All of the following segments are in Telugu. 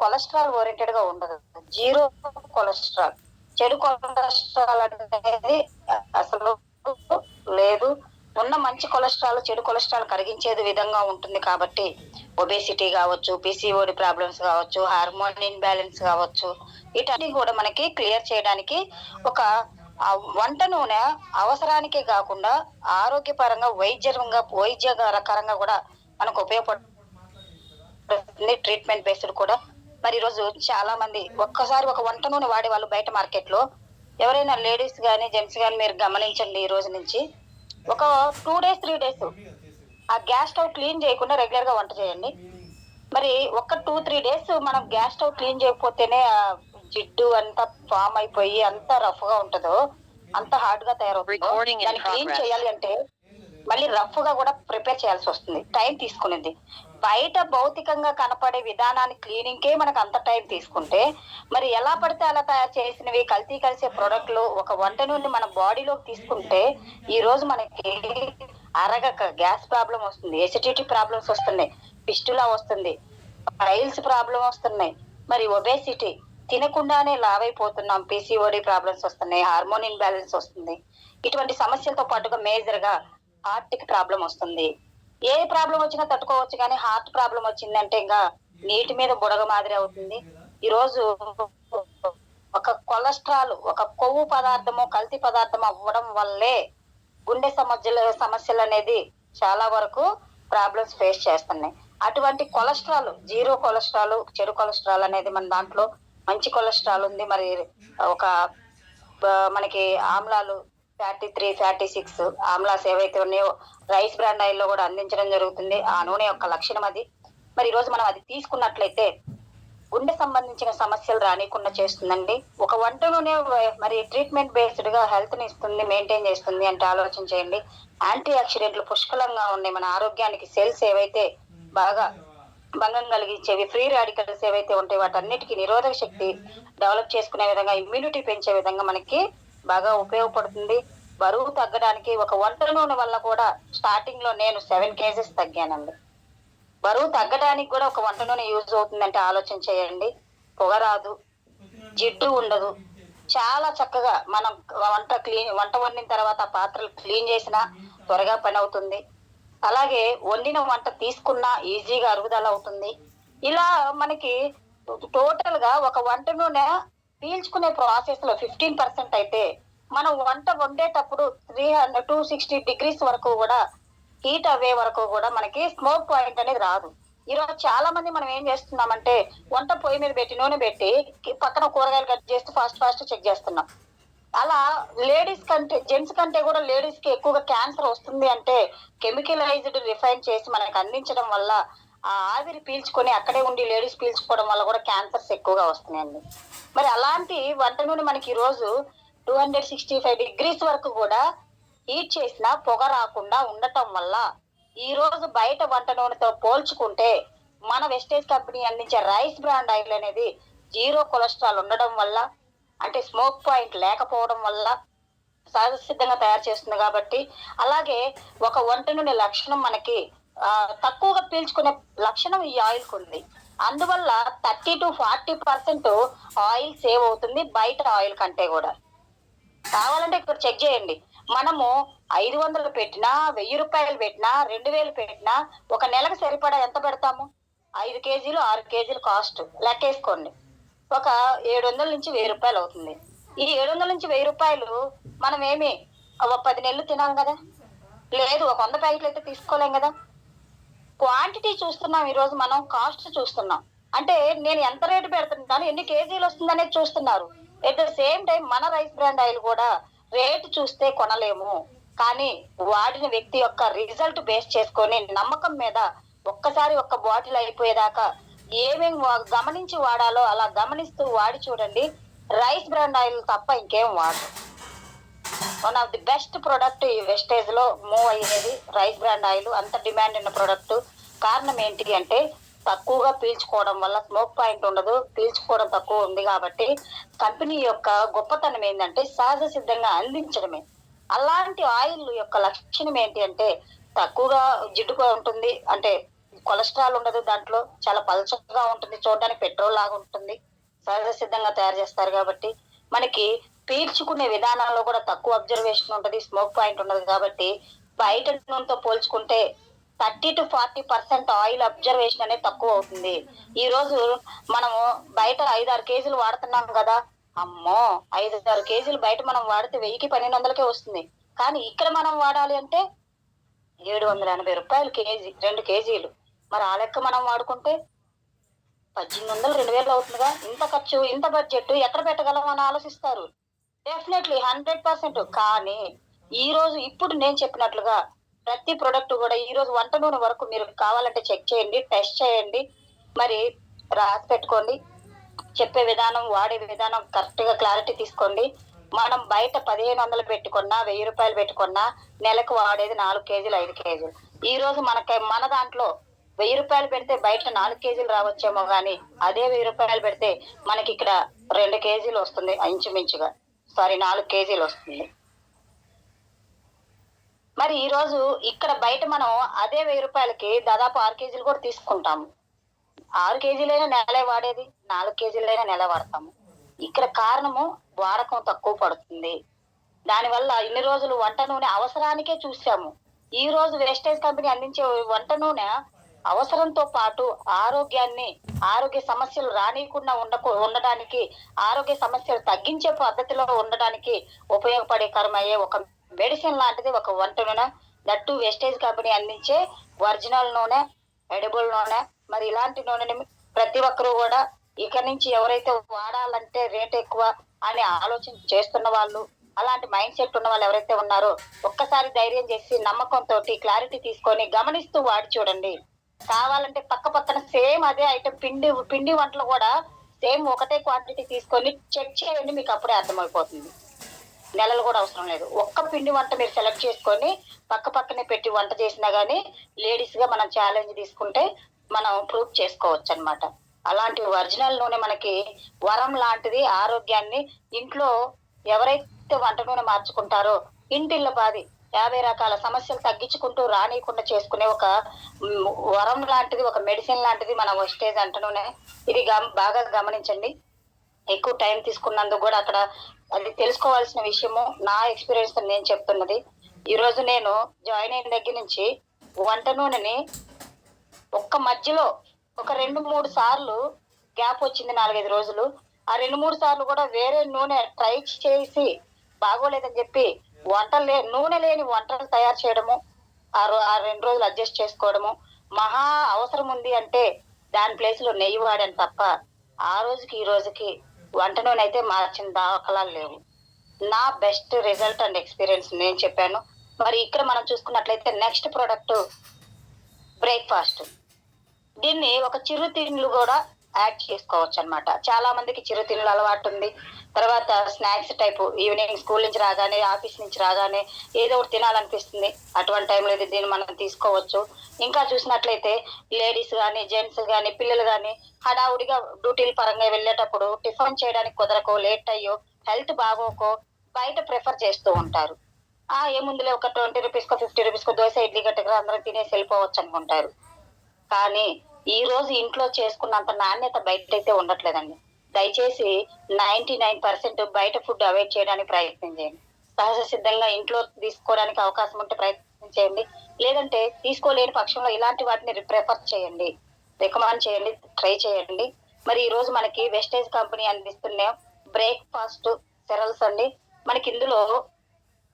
కొలెస్ట్రాల్ ఓరియంటెడ్ గా ఉండదు. Zero cholesterol. చెడు కొలెస్ట్రాల్ అనేది అసలు లేదు. ఉన్న మంచి కొలెస్ట్రాల్ చెడు కొలెస్ట్రాల్ కరిగించేది విధంగా ఉంటుంది. కాబట్టి ఒబేసిటీ కావచ్చు, పిసిఓడి ప్రాబ్లమ్స్ కావచ్చు, హార్మోన్ ఇన్బ్యాలెన్స్ కావచ్చు, వీటన్ని కూడా మనకి క్లియర్ చేయడానికి ఒక వంట నూనె అవసరానికే కాకుండా ఆరోగ్యపరంగా వైద్యకరంగా కూడా మనకు ఉపయోగపడుతుంది. ట్రీట్మెంట్ బేస్డ్ కూడా. మరి ఈరోజు చాలా మంది ఒక్కసారి ఒక వంట నూనె వాడే వాళ్ళు బయట మార్కెట్ లో ఎవరైనా లేడీస్ కానీ జెంట్స్ కానీ మీరు గమనించండి. ఈ రోజు నుంచి ఒక 2 days 3 days ఆ గ్యాస్ స్టవ్ క్లీన్ చేయకుండా రెగ్యులర్ గా వంట చేయండి. మరి ఒక 2-3 days మనం గ్యాస్ స్టవ్ క్లీన్ చేయకపోతేనే ఆ జిడ్డు అంతా ఫామ్ అయిపోయి అంత రఫ్ గా ఉంటుందో, అంత హార్డ్ గా తయారవుతుందో, దాన్ని క్లీన్ చేయాలి అంటే మళ్ళీ రఫ్ గా కూడా ప్రిపేర్ చేయాల్సి వస్తుంది. టైం తీసుకునేది. బయట భౌతికంగా కనపడే విధానాన్ని క్లీనింగ్ కే మనకు అంత టైం తీసుకుంటే మరి ఎలా పడితే అలా తయారు చేసినవి కల్తీ కలిసే ప్రొడక్ట్లు ఒక వంట నుండి మన బాడీలోకి తీసుకుంటే ఈ రోజు మనకి అరగక గ్యాస్ ప్రాబ్లం వస్తుంది, ఎసిడిటీ ప్రాబ్లమ్స్ వస్తున్నాయి, ఫిస్టులా వస్తుంది, పైల్స్ ప్రాబ్లం వస్తున్నాయి, మరి ఒబేసిటీ తినకుండానే లావైపోతున్నాం, పిసిఓడి ప్రాబ్లమ్స్ వస్తున్నాయి, హార్మోన్ ఇన్బ్యాలెన్స్ వస్తుంది. ఇటువంటి సమస్యలతో పాటుగా మేజర్ గా హార్ట్ కి ప్రాబ్లం వస్తుంది. ఏ ప్రాబ్లం వచ్చినా తట్టుకోవచ్చు, కానీ హార్ట్ ప్రాబ్లం వచ్చిందంటే ఇంకా నీటి మీద బుడగ మాదిరి అవుతుంది. ఈ రోజు ఒక కొలెస్ట్రాల్, ఒక కొవ్వు పదార్థము, కల్తీ పదార్థం అవ్వడం వల్లే గుండె సమస్యలు అనేది చాలా వరకు ప్రాబ్లమ్స్ ఫేస్ చేస్తున్నాయి. అటువంటి కొలెస్ట్రాల్, జీరో కొలెస్ట్రాల్, చెడు కొలెస్ట్రాల్ అనేది మన దాంట్లో మంచి కొలెస్ట్రాల్ ఉంది. మరి ఒక మనకి ఆమ్లాలు ఫ్యాటీ 3, ఫ్యాటీ 6 ఆమ్లాస్ ఏవైతే ఉన్నాయో రైస్ బ్రాండ్ ఆయిల్ లో కూడా అందించడం జరుగుతుంది. ఆ నూనె యొక్క లక్షణం అది. మరి ఈ రోజు మనం అది తీసుకున్నట్లయితే గుండె సంబంధించిన సమస్యలు రానికుండా చేస్తుందండి. ఒక వంట నూనె మరి ట్రీట్మెంట్ బేస్డ్ గా హెల్త్ ని ఇస్తుంది, మెయింటైన్ చేస్తుంది అంటే ఆలోచన చేయండి. యాంటీ ఆక్సిడెంట్లు పుష్కలంగా ఉన్నాయి. మన ఆరోగ్యానికి సెల్స్ ఏవైతే బాగా భంగం కలిగించేవి, ఫ్రీ రాడికల్స్ ఏవైతే ఉంటాయి వాటన్నిటికీ నిరోధక శక్తి డెవలప్ చేసుకునే విధంగా, ఇమ్యూనిటీ పెంచే విధంగా మనకి బాగా ఉపయోగపడుతుంది. బరువు తగ్గడానికి ఒక వంట నూనె వల్ల కూడా స్టార్టింగ్ లో నేను 7 kgs తగ్గానండి. బరువు తగ్గడానికి కూడా ఒక వంట నూనె యూజ్ అవుతుందంటే ఆలోచన చేయండి. పొగ రాదు, జిడ్డు ఉండదు, చాలా చక్కగా మనం వంట వండిన తర్వాత పాత్రలు క్లీన్ చేసినా త్వరగా పని అవుతుంది. అలాగే వండిన వంట తీసుకున్నా ఈజీగా అరుగుదల అవుతుంది. ఇలా మనకి టోటల్ గా ఒక వంట నూనె పీల్చుకునే ప్రాసెస్ లో 15% అయితే మనం వంట వండేటప్పుడు 260 degrees వరకు కూడా హీట్ అవ్వే వరకు కూడా మనకి స్మోక్ పాయింట్ అనేది రాదు. ఈరోజు చాలా మంది మనం ఏం చేస్తున్నామంటే వంట పొయ్యి మీద పెట్టి నూనె పెట్టి పక్కన కూరగాయలు కట్ చేస్తూ ఫాస్ట్ చెక్ చేస్తున్నాం. అలా లేడీస్ కంటే జెంట్స్ కంటే కూడా లేడీస్ కి ఎక్కువగా క్యాన్సర్ వస్తుంది అంటే కెమికలైజ్డ్ రిఫైన్ చేసి మనకు అందించడం వల్ల ఆ ఆవిరి పీల్చుకొని అక్కడే ఉండి లేడీస్ పీల్చుకోవడం వల్ల కూడా క్యాన్సర్స్ ఎక్కువగా వస్తున్నాయండి. మరి అలాంటి వంట నూనె మనకి ఈ రోజు 265 degrees వరకు కూడా హీట్ చేసినా పొగ రాకుండా ఉండటం వల్ల ఈ రోజు బయట వంట నూనెతో పోల్చుకుంటే మన వెస్టేజ్ కంపెనీ అందించే రైస్ బ్రాండ్ ఆయిల్ అనేది జీరో కొలెస్ట్రాల్ ఉండడం వల్ల, అంటే స్మోక్ పాయింట్ లేకపోవడం వల్ల సహజ సిద్ధంగా తయారు చేస్తుంది కాబట్టి, అలాగే ఒక వంట నూనె లక్షణం మనకి తక్కువగా పీల్చుకునే లక్షణం ఈ ఆయిల్ కు ఉంది. అందువల్ల 30 to 40% ఆయిల్ సేవ్ అవుతుంది బయట ఆయిల్ కంటే కూడా. కావాలంటే ఇక్కడ చెక్ చేయండి. మనము 500 పెట్టినా, 1000 రూపాయలు పెట్టినా, 2000 పెట్టినా ఒక నెలకు సరిపడా ఎంత పెడతాము? 5 kgs 6 kgs కాస్ట్ లెక్కేసుకోండి. ఒక 700 నుంచి 1000 రూపాయలు అవుతుంది. ఈ 700 నుంచి 1000 రూపాయలు మనం ఏమి 10 నెలలు తినాం కదా, లేదు ఒక 100 ప్యాకెట్లు అయితే తీసుకోలేం కదా. క్వాంటిటీ చూస్తున్నాం, ఈ రోజు మనం కాస్ట్ చూస్తున్నాం. అంటే నేను ఎంత రేటు పెడుతున్నాను, ఎన్ని కేజీలు వస్తుంది అనేది చూస్తున్నారు. ఎట్ ద సేమ్ టైం మన రైస్ బ్రాండ్ ఆయిల్ కూడా రేటు చూస్తే కొనలేము, కానీ వాడిన వ్యక్తి యొక్క రిజల్ట్ బేస్ చేసుకొని నమ్మకం మీద ఒక్కసారి ఒక్క బాటిల్ అయిపోయేదాకా ఏమేమి గమనించి వాడాలో అలా గమనిస్తూ వాడి చూడండి. రైస్ బ్రాండ్ ఆయిల్ తప్ప ఇంకేం వాడు. One of the best product ఈ వెస్టేజ్ లో మూవ్ అయ్యేది రైస్ బ్రాండ్ ఆయిల్. అంత డిమాండ్ ఉన్న ప్రొడక్ట్. కారణం ఏంటి అంటే తక్కువగా పీల్చుకోవడం వల్ల, స్మోక్ పాయింట్ ఉండదు, పీల్చుకోవడం తక్కువ ఉంది కాబట్టి. కంపెనీ యొక్క గొప్పతనం ఏంటంటే సహజ సిద్ధంగా అందించడమే. అలాంటి ఆయిల్ యొక్క లక్షణం ఏంటి అంటే తక్కువగా జిడ్డుగా ఉంటుంది, అంటే కొలెస్ట్రాల్ ఉండదు, దాంట్లో చాలా పల్చగా ఉంటుంది, చూడడానికి పెట్రోల్ లాగా ఉంటుంది, సహజ సిద్ధంగా తయారు చేస్తారు కాబట్టి మనకి పీల్చుకునే విధానంలో కూడా తక్కువ అబ్జర్వేషన్ ఉంటుంది, స్మోక్ పాయింట్ ఉండదు కాబట్టి బయట నూనెతో పోల్చుకుంటే 30 to 40% ఆయిల్ అబ్జర్వేషన్ అనేది తక్కువ అవుతుంది. ఈ రోజు మనము బయట 5-6 కేజీలు వాడుతున్నాం కదా, అమ్మో 5-6 కేజీలు బయట మనం వాడితే 1000-1200కే వస్తుంది. కానీ ఇక్కడ మనం వాడాలి అంటే 780 రూపాయలు కేజీ, 2 కేజీలు. మరి ఆ లెక్క మనం వాడుకుంటే 1800-2000 అవుతుందిగా. ఇంత ఖర్చు, ఇంత బడ్జెట్ ఎక్కడ పెట్టగలం అని ఆలోచిస్తారు. డెఫినెట్లీ 100%. కానీ ఈ రోజు ఇప్పుడు నేను చెప్పినట్లుగా ప్రతి ప్రొడక్ట్ కూడా ఈ రోజు వంట నూనె వరకు మీరు కావాలంటే చెక్ చేయండి, టెస్ట్ చేయండి, మరి రాసి పెట్టుకోండి. చెప్పే విధానం, వాడే విధానం కరెక్ట్ గా క్లారిటీ తీసుకోండి. మనం బయట 1500 పెట్టుకున్నా, 1000 రూపాయలు పెట్టుకున్నా నెలకు వాడేది 4 కేజీలు 5 కేజీలు. ఈ రోజు మన దాంట్లో 1000 రూపాయలు పెడితే బయట 4 కేజీలు రావచ్చేమో, కానీ అదే 1000 రూపాయలు పెడితే మనకి ఇక్కడ 2 కేజీలు వస్తుంది, ఇంచుమించుగా 4 కేజీలు వస్తుంది. మరి ఈ రోజు ఇక్కడ బయట మనం అదే 1000 రూపాయలకి దాదాపు 6 కేజీలు కూడా తీసుకుంటాము. 6 కేజీలైనా నెలే వాడేది, 4 కేజీలైనా నెల వాడతాము. ఇక్కడ కారణము వాడకం తక్కువ పడుతుంది. దానివల్ల ఇన్ని రోజులు వంట నూనె అవసరానికే చూసాము. ఈ రోజు వేస్టేజ్ కంపెనీ అందించే వంట నూనె అవసరంతో పాటు ఆరోగ్య సమస్యలు రానియకుండా ఉండడానికి, ఆరోగ్య సమస్యలు తగ్గించే పద్ధతిలో ఉండడానికి ఉపయోగపడేకరమయ్యే ఒక మెడిసిన్ లాంటిది ఒక వంట నూనె. దట్టు వేస్టేజ్ కంపెనీ అందించే ఒరిజినల్ నూనె, ఎడిబుల్ నూనె. మరి ఇలాంటి నూనెని ప్రతి ఒక్కరూ కూడా ఇక నుంచి ఎవరైతే వాడాలంటే రేట్ ఎక్కువ అని ఆలోచన చేస్తున్న వాళ్ళు, అలాంటి మైండ్ సెట్ ఉన్న వాళ్ళు ఎవరైతే ఉన్నారో ఒక్కసారి ధైర్యం చేసి నమ్మకంతో క్లారిటీ తీసుకొని గమనిస్తూ వాడి చూడండి. కావాలంటే పక్కన సేమ్ అదే ఐటమ్ పిండి వంటలు కూడా సేమ్ ఒకటే క్వాంటిటీ తీసుకొని చెక్ చేయండి, మీకు అప్పుడే అర్థమైపోతుంది. నెలలు కూడా అవసరం లేదు. ఒక్క పిండి వంట మీరు సెలెక్ట్ చేసుకొని పక్కనే పెట్టి వంట చేసినా గానీ లేడీస్ గా మనం ఛాలెంజ్ తీసుకుంటే మనం ప్రూవ్ చేసుకోవచ్చు అనమాట. అలాంటి ఒరిజినల్ నూనె మనకి వరం లాంటిది. ఆరోగ్యాన్ని ఇంట్లో ఎవరైతే వంట నూనె మార్చుకుంటారో ఇంటిల్ల పాది 50 రకాల సమస్యలు తగ్గించుకుంటూ రానియకుండా చేసుకునే ఒక వరం లాంటిది, ఒక మెడిసిన్ లాంటిది మన వేస్టేజ్ వంట నూనె. ఇది బాగా గమనించండి. ఎక్కువ టైం తీసుకున్నందుకు కూడా అక్కడ అది తెలుసుకోవాల్సిన విషయము. నా ఎక్స్పీరియన్స్ నేను చెప్తున్నది. ఈ రోజు నేను జాయిన్ అయిన దగ్గర నుంచి వంట నూనెని ఒక్క మధ్యలో ఒక 2-3 సార్లు గ్యాప్ వచ్చింది, 4-5 రోజులు. ఆ 2-3 సార్లు కూడా వేరే నూనె ట్రై చేసి బాగోలేదని చెప్పి నూనె లేని వంటలు తయారు చేయడము, ఆ 2 రోజులు అడ్జస్ట్ చేసుకోవడము. మహా అవసరం ఉంది అంటే దాని ప్లేస్ లో నెయ్యి వాడాను తప్ప ఆ రోజుకి ఈ రోజుకి వంట నూనె అయితే మార్చిన దాఖలాలు లేవు. నా బెస్ట్ రిజల్ట్ అండ్ ఎక్స్పీరియన్స్ నేను చెప్పాను. మరి ఇక్కడ మనం చూసుకున్నట్లయితే నెక్స్ట్ ప్రోడక్ట్ బ్రేక్ఫాస్ట్. దీన్ని ఒక చిరు తిండ్లు కూడా యాడ్ చేసుకోవచ్చు అనమాట. చాలా మందికి చిరు తిండ్లు అలవాటు ఉంది. తర్వాత స్నాక్స్ టైపు ఈవినింగ్ స్కూల్ నుంచి రాగానే, ఆఫీస్ నుంచి రాగానే ఏదో ఒకటి తినాలనిపిస్తుంది. అటువంటి టైంలో దీన్ని మనం తీసుకోవచ్చు. ఇంకా చూసినట్లయితే లేడీస్ కానీ, జెంట్స్ కానీ, పిల్లలు కానీ హడావుడిగా డ్యూటీల పరంగా వెళ్ళేటప్పుడు టిఫిన్ చేయడానికి కుదరకో, లేట్ అయ్యో, హెల్త్ బాగోకో బయట ప్రిఫర్ చేస్తూ ఉంటారు. ఏముందులే ఒక 20 రూపీస్కో 50 రూపీస్కో దోశ, ఇడ్లీ గట్టగా అందరం తినేసి వెళ్ళిపోవచ్చు అనుకుంటారు. కానీ ఈ రోజు ఇంట్లో చేసుకున్నంత నాణ్యత బయట అయితే ఉండట్లేదండి. దయచేసి 99% బయట ఫుడ్ అవాయిడ్ చేయడానికి ప్రయత్నం చేయండి. సహజ సిద్ధంగా ఇంట్లో తీసుకోవడానికి అవకాశం ఉంటే ప్రయత్నం చేయండి. లేదంటే తీసుకోలేని పక్షంలో ఇలాంటి వాటిని ప్రిఫర్ చేయండి, రికమెండ్ చేయండి, ట్రై చేయండి. మరి ఈ రోజు మనకి వెస్టేజ్ కంపెనీ అందిస్తున్న బ్రేక్ఫాస్ట్ సెరల్స్ అండి. మనకి ఇందులో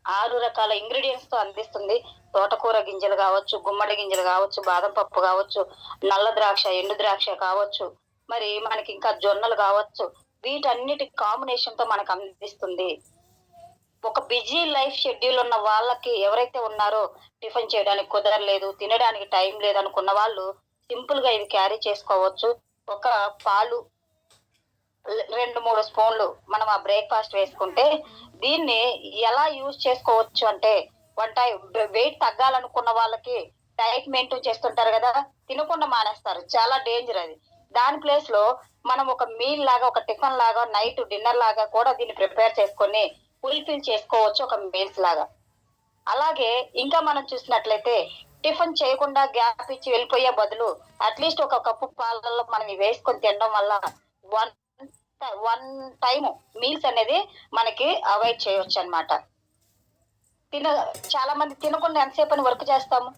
6 రకాల ఇంగ్రీడియంట్స్ తో అందిస్తుంది. తోటకూర గింజలు కావచ్చు, గుమ్మడి గింజలు కావచ్చు, బాదం పప్పు కావచ్చు, నల్ల ద్రాక్ష, ఎండు ద్రాక్ష కావచ్చు, మరి మనకి ఇంకా జొన్నలు కావచ్చు. వీటన్నిటి కాంబినేషన్ తో మనకు అందిస్తుంది. ఒక బిజీ లైఫ్ షెడ్యూల్ ఉన్న వాళ్ళకి, ఎవరైతే ఉన్నారో టిఫిన్ చేయడానికి కుదరలేదు, తినడానికి టైం లేదు అనుకున్న వాళ్ళు సింపుల్ గా ఇది క్యారీ చేసుకోవచ్చు. ఒక పాలు 2-3 స్పూన్లు మనం ఆ బ్రేక్ఫాస్ట్ వేసుకుంటే దీన్ని ఎలా యూజ్ చేసుకోవచ్చు అంటే, వెయిట్ తగ్గాలనుకున్న వాళ్ళకి డైట్ మెయింటైన్ చేస్తుంటారు కదా, తినకుండా మానేస్తారు, చాలా డేంజర్ అది. దాని ప్లేస్ లో మనం ఒక మీల్ లాగా, ఒక టిఫిన్ లాగా, నైట్ డిన్నర్ లాగా కూడా దీన్ని ప్రిపేర్ చేసుకొని ఫుల్ఫిల్ చేసుకోవచ్చు, ఒక మీల్స్ లాగా. అలాగే ఇంకా మనం చూసినట్లయితే టిఫిన్ చేయకుండా గ్యాప్ ఇచ్చి వెళ్ళిపోయే బదులు అట్లీస్ట్ ఒక కప్పు పాలల్లో మనం ఇవి వేసుకొని తినడం వల్ల వన్ వన్ టైం మీల్స్ అనేది మనకి అవాయిడ్ చేయొచ్చు అన్నమాట. చాలా మంది తినకుండా ఎంతసేపు అని వర్క్ చేస్తాము,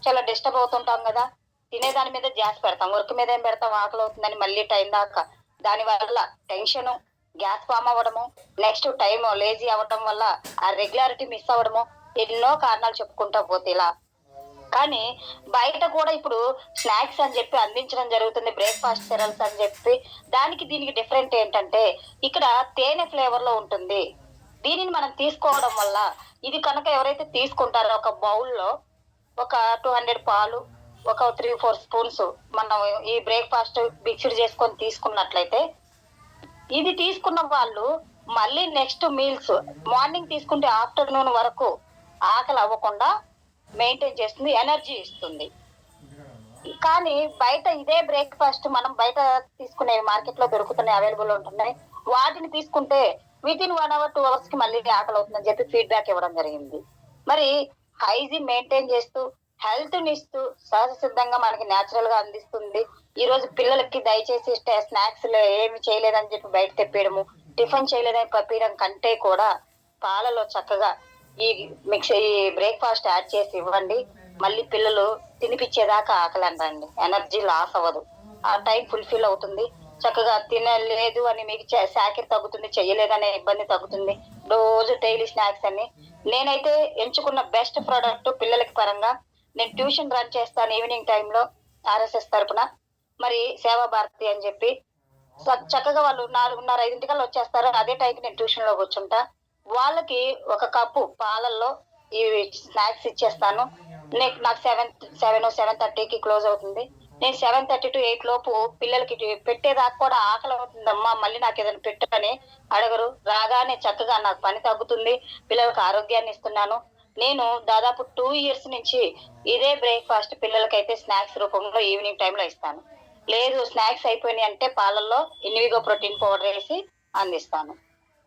చాలా డిస్టర్బ్ అవుతుంటాం కదా. తినేదాని మీద ధ్యాస పెడతాం, వర్క్ మీద ఏం పెడతాం, ఆకలి అవుతుందని మళ్ళీ టైం దాకా. దాని వల్ల టెన్షన్, గ్యాస్ ఫామ్ అవ్వడము, నెక్స్ట్ టైం లేజీ అవ్వడం వల్ల ఆ రెగ్యులారిటీ మిస్ అవ్వడము, ఎన్నో కారణాలు చెప్పుకుంటా పోతే ఇలా. కానీ బయట కూడా ఇప్పుడు స్నాక్స్ అని చెప్పి అందించడం జరుగుతుంది, బ్రేక్ఫాస్ట్ సెరల్స్ అని చెప్పి. దానికి దీనికి డిఫరెంట్ ఏంటంటే ఇక్కడ తేనె ఫ్లేవర్ లో ఉంటుంది. దీనిని మనం తీసుకోవడం వల్ల ఇది కనుక ఎవరైతే తీసుకుంటారో ఒక బౌల్లో ఒక 200 పాలు, ఒక 3-4 స్పూన్స్ మనం ఈ బ్రేక్ఫాస్ట్ మిక్స్డ్ చేసుకొని తీసుకున్నట్లయితే ఇది తీసుకున్న వాళ్ళు మళ్ళీ నెక్స్ట్ మీల్స్ మార్నింగ్ తీసుకుంటే ఆఫ్టర్నూన్ వరకు ఆకలి అవ్వకుండా మెయింటైన్ చేస్తుంది, ఎనర్జీ ఇస్తుంది. కానీ బయట ఇదే బ్రేక్ఫాస్ట్ మనం బయట తీసుకునే మార్కెట్ లో దొరుకుతున్నాయి, అవైలబుల్ ఉంటున్నాయి. వాటిని తీసుకుంటే వితిన్ 1 hour 2 hours కి మళ్ళీ ఆకలి అవుతుందని చెప్పి ఫీడ్బ్యాక్ ఇవ్వడం జరిగింది. మరి హైజీన్ మెయింటైన్ చేస్తూ హెల్త్ ని ఇస్తూ సహజ సిద్ధంగా మనకి న్యాచురల్ గా అందిస్తుంది. ఈ రోజు పిల్లలకి దయచేసి స్నాక్స్ ఏమి చేయలేదని చెప్పి బయట తెప్పేయడము, టిఫిన్ చేయలేదని పంపించడం కంటే కూడా పాలలో చక్కగా ఈ బ్రేక్ఫాస్ట్ యాడ్ చేసి ఇవ్వండి. మళ్ళీ పిల్లలు తినిపించేదాకా ఆకలి అంటండి, ఎనర్జీ లాస్ అవ్వదు, ఆ టైం ఫుల్ఫిల్ అవుతుంది. చక్కగా తినలేదు అని మీకు శాఖర్ తగ్గుతుంది, చెయ్యలేదనే ఇబ్బంది తగ్గుతుంది. రోజు డైలీ స్నాక్స్ అని నేనైతే ఎంచుకున్న బెస్ట్ ప్రోడక్ట్ పిల్లలకి పరంగా. నేను ట్యూషన్ రన్ చేస్తాను ఈవినింగ్ టైంలో RSS తరపున, మరి సేవా భారతి అని చెప్పి. చక్కగా వాళ్ళు 4:30-5 వచ్చేస్తారు. అదే టైంకి నేను ట్యూషన్ లో కూర్చుంటా. వాళ్ళకి ఒక కప్పు పాలల్లో ఈ స్నాక్స్ ఇచ్చేస్తాను. నాకు 7:30కి క్లోజ్ అవుతుంది. నేను 7:30 to 8 లోపు పిల్లలకి పెట్టేదాకా కూడా ఆకలి అవుతుందమ్మా, మళ్ళీ నాకు ఏదైనా పెట్టని అడగరు. రాగానే చక్కగా నాకు పని తగ్గుతుంది, పిల్లలకు ఆరోగ్యాన్ని ఇస్తున్నాను. నేను దాదాపు 2 years నుంచి ఇదే బ్రేక్ఫాస్ట్ పిల్లలకైతే స్నాక్స్ రూపంలో ఈవినింగ్ టైంలో ఇస్తాను. లేదు స్నాక్స్ అయిపోయినాయి అంటే పాలల్లో ఇన్విగో ప్రోటీన్ పౌడర్ వేసి అందిస్తాను.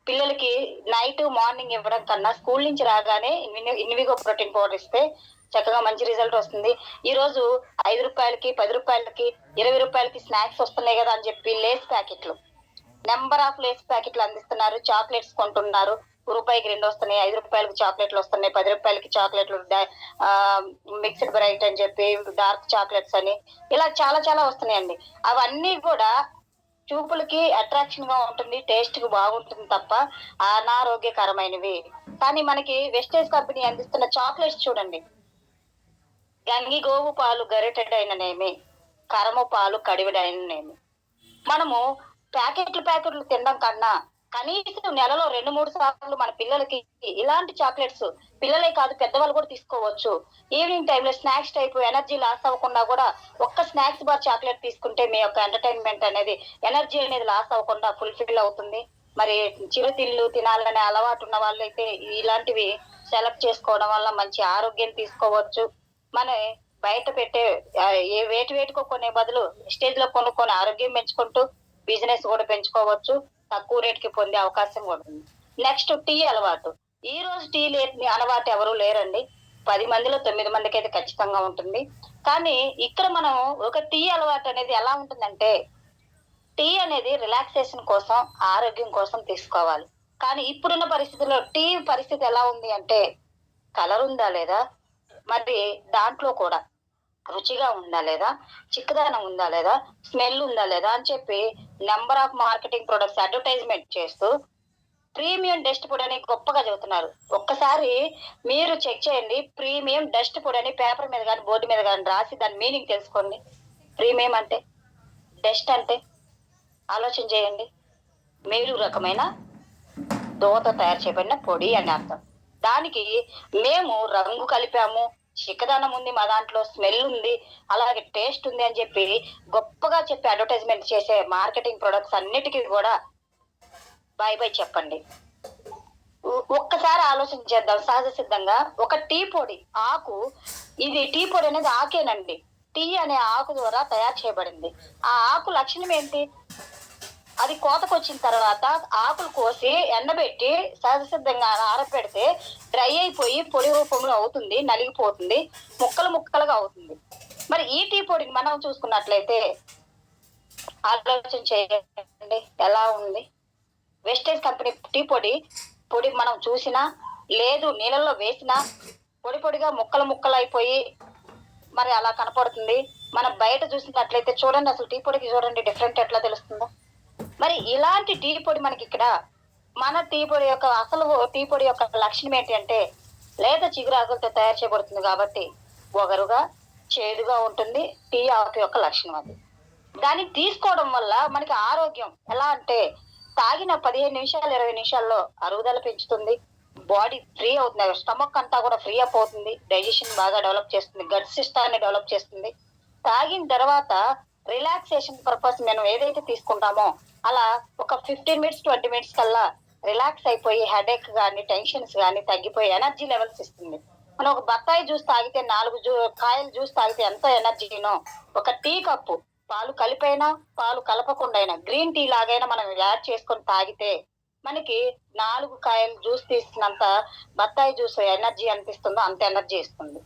పిల్లలకి నైట్ మార్నింగ్ ఇవ్వడం కన్నా స్కూల్ నుంచి రాగానే ఇన్విగో ప్రోటీన్ పౌడర్ ఇస్తే చక్కగా మంచి రిజల్ట్ వస్తుంది. ఈ రోజు 5 రూపాయలకి 10 రూపాయలకి 20 రూపాయలకి స్నాక్స్ వస్తున్నాయి కదా అని చెప్పి లేస్ ప్యాకెట్లు, నెంబర్ ఆఫ్ లేస్ ప్యాకెట్లు అందిస్తున్నారు. చాక్లెట్స్ కొంటున్నారు, రూపాయికి 2 వస్తున్నాయి, 5 రూపాయలకి చాక్లెట్లు వస్తున్నాయి, 10 రూపాయలకి చాక్లెట్లు, మిక్స్డ్ బ్రైట్ అని చెప్పి డార్క్ చాక్లెట్స్ అని ఇలా చాలా చాలా వస్తున్నాయండి. అవన్నీ కూడా చూపులకి అట్రాక్షన్ గా ఉంటుంది, టేస్ట్ కి బాగుంటుంది తప్ప అనారోగ్యకరమైనవి. కానీ మనకి వెస్టేజ్ కంపెనీ అందిస్తున్న చాక్లెట్స్ చూడండి, గంగిగోవు పాలు గరిటెడైననేమి, కరము పాలు కడివిడైననేమి. మనము ప్యాకెట్లు తినడం కన్నా కనీసం నెలలో 2-3 సార్లు మన పిల్లలకి ఇలాంటి చాక్లెట్స్, పిల్లలే కాదు పెద్దవాళ్ళు కూడా తీసుకోవచ్చు. ఈవినింగ్ టైంలో స్నాక్స్ టైప్ ఎనర్జీ లాస్ అవ్వకుండా కూడా ఒక్క స్నాక్స్ బార్ చాక్లెట్ తీసుకుంటే మీ యొక్క ఎంటర్టైన్మెంట్ అనేది, ఎనర్జీ అనేది లాస్ అవ్వకుండా ఫుల్ఫిల్ అవుతుంది. మరి చిరుతిళ్ళు తినాలనే అలవాటు ఉన్న వాళ్ళు అయితే ఇలాంటివి సెలెక్ట్ చేసుకోవడం వల్ల మంచి ఆరోగ్యం తీసుకోవచ్చు. మన బయట పెట్టే ఏ వేటికో కొనే బదులు స్టేజ్ లో కొనుక్కొని ఆరోగ్యం పెంచుకుంటూ బిజినెస్ కూడా పెంచుకోవచ్చు, తక్కువ రేటుకి పొందే అవకాశం కూడా ఉంది. నెక్స్ట్ టీ అలవాటు. ఈ రోజు టీ లేని అలవాటు ఎవరు లేరండి, 10 మందిలో 9 మందికి అయితే ఖచ్చితంగా ఉంటుంది. కానీ ఇక్కడ మనం ఒక టీ అలవాటు అనేది ఎలా ఉంటుందంటే, టీ అనేది రిలాక్సేషన్ కోసం, ఆరోగ్యం కోసం తీసుకోవాలి. కానీ ఇప్పుడున్న పరిస్థితుల్లో టీ పరిస్థితి ఎలా ఉంది అంటే, కలర్ ఉందా లేదా, మరి దాంట్లో కూడా రుచిగా ఉందా లేదా, చిక్కదనం ఉందా లేదా, స్మెల్ ఉందా లేదా అని చెప్పి number of marketing products advertisement చేస్తూ ప్రీమియం డస్ట్ పొడి అని గొప్పగా చెబుతున్నారు. ఒక్కసారి మీరు చెక్ చేయండి, ప్రీమియం డస్ట్ పొడి అని పేపర్ మీద కానీ బోర్డు మీద కానీ రాసి దాని మీనింగ్ తెలుసుకోండి. ప్రీమియం అంటే, డస్ట్ అంటే ఆలోచన చేయండి. మేలు రకమైన దోత తయారు చేయబడిన పొడి అని అర్థం. దానికి మేము రంగు కలిపాము, చిక్కదనం ఉంది, మా దాంట్లో స్మెల్ ఉంది, అలాగే టేస్ట్ ఉంది అని చెప్పి గొప్పగా చెప్పి అడ్వర్టైజ్మెంట్ చేసే మార్కెటింగ్ ప్రొడక్ట్స్ అన్నిటికీ కూడా బై బై చెప్పండి. ఒక్కసారి ఆలోచన చేద్దాం. సహజ సిద్ధంగా ఒక టీ పొడి ఆకు, ఇది టీ పొడి అనేది ఆకేనండి, టీ అనే ఆకు ద్వారా తయారు చేయబడింది. ఆ ఆకు లక్షణం ఏంటి, అది కోతకు వచ్చిన తర్వాత ఆకులు కోసి ఎండబెట్టి సహజసిద్ధంగా ఆరబెడితే డ్రై అయిపోయి పొడి రూపంలో అవుతుంది, నలిగిపోతుంది, ముక్కలు ముక్కలుగా అవుతుంది. మరి ఈ టీ పొడిని మనం చూసుకున్నట్లయితే ఆలోచన చేయండి ఎలా ఉంది. వెస్టేజ్ కంపెనీ టీ పొడి మనం చూసినా లేదు, నీళ్ళల్లో వేసినా పొడి పొడిగా ముక్కలు ముక్కలు అయిపోయి మరి అలా కనపడుతుంది. మనం బయట చూసినట్లయితే చూడండి, అసలు టీ పొడికి చూడండి డిఫరెంట్ ఎట్లా తెలుస్తుందో. మరి ఇలాంటి టీ పొడి మనకి ఇక్కడ మన టీ పొడి యొక్క అసలు టీ పొడి యొక్క లక్షణం ఏంటి అంటే లేత చిగురు ఆకులతో తయారు చేయబడుతుంది కాబట్టి ఒగరుగా చేదుగా ఉంటుంది. టీ ఆకు యొక్క లక్షణం అది. దాన్ని తీసుకోవడం వల్ల మనకి ఆరోగ్యం ఎలా అంటే తాగిన 15 నిమిషాలు 20 నిమిషాల్లో అరుగుదల పెంచుతుంది, బాడీ ఫ్రీ అవుతుంది, స్టమక్ అంతా కూడా ఫ్రీ అప్ అవుతుంది, డైజెషన్ బాగా డెవలప్ చేస్తుంది, గట్ సిస్టాన్ని డెవలప్ చేస్తుంది. తాగిన తర్వాత రిలాక్సేషన్ పర్పస్ మనం ఏదైతే తీసుకుంటామో అలా ఒక 15 మినిట్స్ 20 మినిట్స్ కల్లా రిలాక్స్ అయిపోయి హెడేక్ కానీ టెన్షన్స్ కానీ తగ్గిపోయి ఎనర్జీ లెవెల్స్ ఇస్తుంది. మనం ఒక బత్తాయి జ్యూస్ తాగితే 4 కాయలు జ్యూస్ తాగితే ఎంత ఎనర్జీనో ఒక టీ కప్పు పాలు కలిపైనా పాలు కలపకుండా అయినా గ్రీన్ టీ లాగైనా మనం యాడ్ చేసుకొని తాగితే మనకి 4 కాయలు జ్యూస్ తీసినంత బత్తాయి జ్యూస్ ఎనర్జీ అనిపిస్తుందో అంత ఎనర్జీ ఇస్తుంది.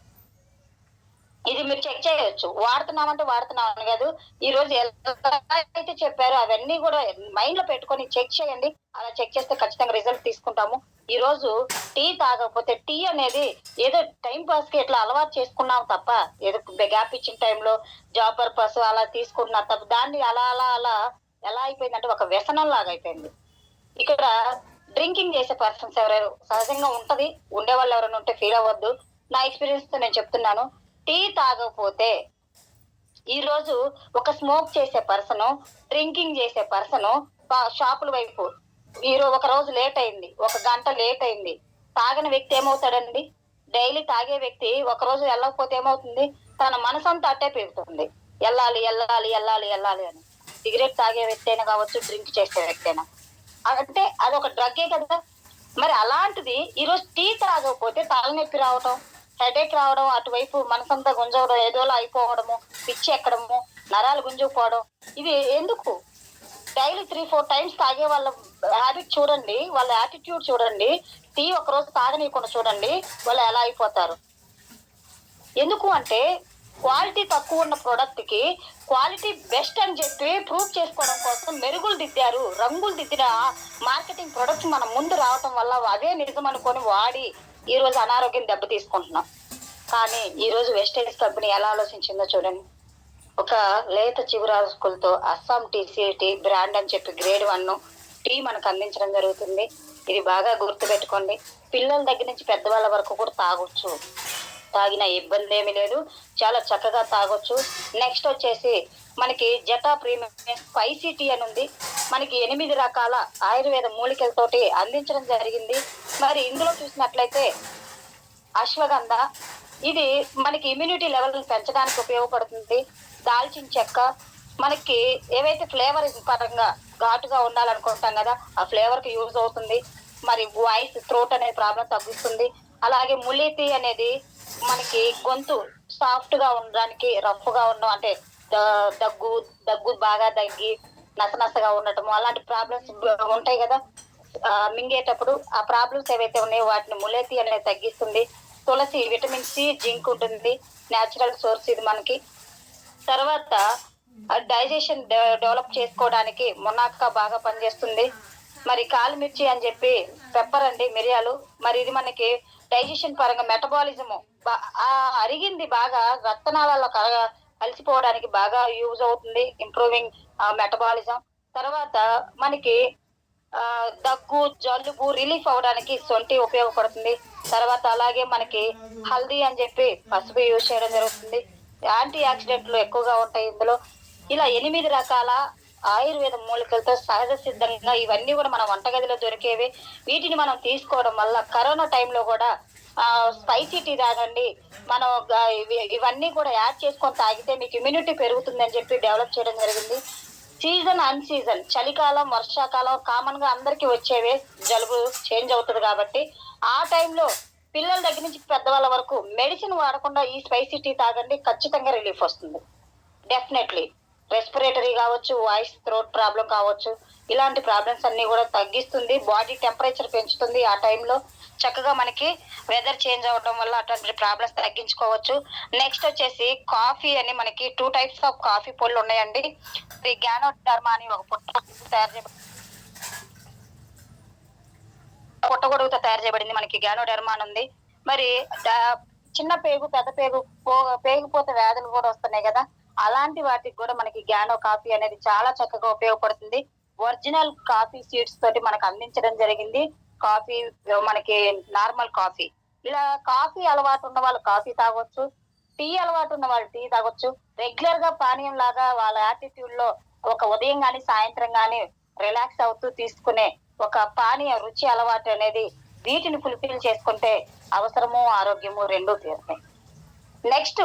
ఇది మీరు చెక్ చేయొచ్చు. వాడుతున్నామంటే వాడుతున్నామని కాదు, ఈ రోజు ఎలా అయితే చెప్పారో అవన్నీ కూడా మైండ్ లో పెట్టుకొని చెక్ చేయండి. అలా చెక్ చేస్తే ఖచ్చితంగా రిజల్ట్ తీసుకుంటాము. ఈ రోజు టీ తాగకపోతే టీ అనేది ఏదో టైం పాస్ కి ఇట్లా అలవాటు చేసుకున్నాం తప్ప ఏదో గ్యాప్ ఇచ్చిన టైంలో జాబ్ పర్పస్ అలా తీసుకుంటున్నారు తప్ప దాన్ని అలా అలా అలా ఎలా అయిపోయిందంటే ఒక వ్యసనం లాగా అయిపోయింది. ఇక్కడ డ్రింకింగ్ చేసే పర్సన్స్ ఎవరైనా సహజంగా ఉంటది, ఉండే వాళ్ళు ఎవరైనా ఉంటే ఫీల్ అవ్వద్దు. నా ఎక్స్పీరియన్స్ తో నేను చెప్తున్నాను. టీ తాగకపోతే ఈ రోజు ఒక స్మోక్ చేసే పర్సన్, డ్రింకింగ్ చేసే పర్సన్ షాపుల వైపు ఒక రోజు లేట్ అయింది, 1 గంట లేట్ అయింది, తాగని వ్యక్తి ఏమవుతాడండి? డైలీ తాగే వ్యక్తి ఒక రోజు వెళ్ళకపోతే ఏమవుతుంది? తన మనసంతా అట్టే పెరుగుతుంది, వెళ్ళాలి వెళ్ళాలి వెళ్ళాలి వెళ్ళాలి అని. సిగరెట్ తాగే వ్యక్తి అయినా కావచ్చు, డ్రింక్ చేసే వ్యక్తి అయినా, అంటే అది ఒక డ్రగ్గే కదా. మరి అలాంటిది ఈరోజు టీ తాగకపోతే తలనొప్పి రావటం, హెడేక్ రావడం, అటువైపు మనసంతా గుంజవడం, ఏదోలా అయిపోవడము, పిచ్చి ఎక్కడము, నరాలు గుంజుకుపోవడం, ఇవి ఎందుకు? డైలీ 3-4 టైమ్స్ తాగే వాళ్ళ హ్యాబిట్ చూడండి, వాళ్ళ యాటిట్యూడ్ చూడండి, టీ ఒక రోజు తాగనీయకుండా చూడండి వాళ్ళు ఎలా అయిపోతారు. ఎందుకు అంటే క్వాలిటీ తక్కువ ఉన్న ప్రోడక్ట్ కి క్వాలిటీ బెస్ట్ అని చెప్పి ప్రూవ్ చేసుకోవడం కోసం మెరుగులు దిద్దారు, రంగులు దిద్దిన మార్కెటింగ్ ప్రొడక్ట్స్ మన ముందు రావటం వల్ల అదే నిజం అనుకొని వాడి ఈ రోజు అనారోగ్యం దెబ్బ తీసుకుంటున్నాం. కానీ ఈ రోజు వెస్టేజ్ కంపెనీ ఎలా ఆలోచించిందో చూడండి. ఒక లేత చిగురాకులతో అస్సాం టీ బ్రాండ్ అని చెప్పి గ్రేడ్ 1 టీ మనకు అందించడం జరుగుతుంది. ఇది బాగా గుర్తుపెట్టుకోండి. పిల్లల దగ్గర నుంచి పెద్దవాళ్ళ వరకు కూడా తాగొచ్చు, తాగిన ఇబ్బంది ఏమీ లేదు, చాలా చక్కగా తాగొచ్చు. నెక్స్ట్ వచ్చేసి మనకి జటా ప్రీమియం స్పైసీ టీ అని ఉంది. మనకి 8 రకాల ఆయుర్వేద మూలికలతోటి అందించడం జరిగింది. మరి ఇందులో చూసినట్లయితే అశ్వగంధ, ఇది మనకి ఇమ్యూనిటీ లెవెల్ పెంచడానికి ఉపయోగపడుతుంది. దాల్చిన చెక్క, మనకి ఏవైతే ఫ్లేవర్ పరంగా ఘాటుగా ఉండాలనుకుంటాం కదా ఆ ఫ్లేవర్ కి యూజ్ అవుతుంది. మరి వాయిస్ థ్రోట్ అనే ప్రాబ్లం తగ్గిస్తుంది. అలాగే ములేతి అనేది మనకి గొంతు సాఫ్ట్ గా ఉండడానికి, రఫ్ గా ఉండడం అంటే దగ్గు బాగా తగ్గి నసనసగా ఉండటము అలాంటి ప్రాబ్లమ్స్ ఉంటాయి కదా మింగేటప్పుడు, ఆ ప్రాబ్లమ్స్ ఏవైతే ఉన్నాయో వాటిని ములేతి అనేది తగ్గిస్తుంది. తులసి విటమిన్ సి, జింక్ ఉంటుంది, న్యాచురల్ సోర్స్ ఇది మనకి. తర్వాత డైజెషన్ డెవలప్ చేసుకోవడానికి మునాక్క బాగా పనిచేస్తుంది. మరి కాలుమిర్చి అని చెప్పి పెప్పర్ అండి, మిరియాలు, మరి ఇది మనకి డైజెషన్ పరంగా మెటబాలిజము అరిగింది బాగా రక్తనాళాల్లో కలిసిపోవడానికి బాగా యూజ్ అవుతుంది, ఇంప్రూవింగ్ మెటబాలిజం. తర్వాత మనకి దగ్గు జలుబు రిలీఫ్ అవడానికి సొంటి ఉపయోగపడుతుంది. తర్వాత అలాగే మనకి హల్దీ అని చెప్పి పసుపు యూజ్ చేయడం జరుగుతుంది. యాంటీ ఆక్సిడెంట్లు ఎక్కువగా ఉంటాయి ఇందులో. ఇలా 8 రకాల ఆయుర్వేద మూలికలతో సహజ సిద్ధంగా ఇవన్నీ కూడా మన వంటగదిలో దొరికేవి. వీటిని మనం తీసుకోవడం వల్ల కరోనా టైంలో కూడా స్పైసీ టీ తాగండి, మనం ఇవన్నీ కూడా యాడ్ చేసుకొని తాగితే మీకు ఇమ్యూనిటీ పెరుగుతుంది అని చెప్పి డెవలప్ చేయడం జరిగింది. సీజన్ అన్ సీజన్, చలికాలం వర్షాకాలం కామన్ గా అందరికి వచ్చేవే, జలుబు చేంజ్ అవుతుంది కాబట్టి ఆ టైంలో పిల్లల దగ్గర నుంచి పెద్దవాళ్ళ వరకు మెడిసిన్ వాడకుండా ఈ స్పైసీ టీ తాగండి, ఖచ్చితంగా రిలీఫ్ వస్తుంది డెఫినెట్లీ. రెస్పిరేటరీ కావచ్చు, వాయిస్ థ్రోట్ ప్రాబ్లం కావచ్చు, ఇలాంటి ప్రాబ్లమ్స్ అన్ని కూడా తగ్గిస్తుంది. బాడీ టెంపరేచర్ పెంచుతుంది. ఆ టైంలో చక్కగా మనకి వెదర్ చేంజ్ అవ్వడం వల్ల అటువంటి ప్రాబ్లమ్స్ తగ్గించుకోవచ్చు. నెక్స్ట్ వచ్చేసి కాఫీ అని మనకి 2 టైప్స్ ఆఫ్ కాఫీ పొళ్ళు ఉన్నాయండి. గ్యానోడర్మా అని ఒక పుట్టగొడుగుతో తయారు చేయబడింది మనకి గ్యానోడర్మా అని ఉంది. మరి చిన్న పేగు పెద్ద పేగు పేగిపోతే వ్యాధులు కూడా వస్తున్నాయి కదా, అలాంటి వాటికి కూడా మనకి గ్యానో కాఫీ అనేది చాలా చక్కగా ఉపయోగపడుతుంది. ఒరిజినల్ కాఫీ సీడ్స్ తోటి మనకు అందించడం జరిగింది. కాఫీ మనకి నార్మల్ కాఫీ. ఇలా కాఫీ అలవాటు ఉన్న వాళ్ళు కాఫీ తాగొచ్చు, టీ అలవాటు ఉన్న వాళ్ళు టీ తాగొచ్చు. రెగ్యులర్ గా పానీయం లాగా వాళ్ళ యాటిట్యూడ్ లో ఒక ఉదయం గాని సాయంత్రం గాని రిలాక్స్ అవుతూ తీసుకునే ఒక పానీయ రుచి అలవాటు అనేది వీటిని ఫుల్ఫిల్ చేసుకుంటే అవసరము ఆరోగ్యము రెండూ తీరుతాయి. నెక్స్ట్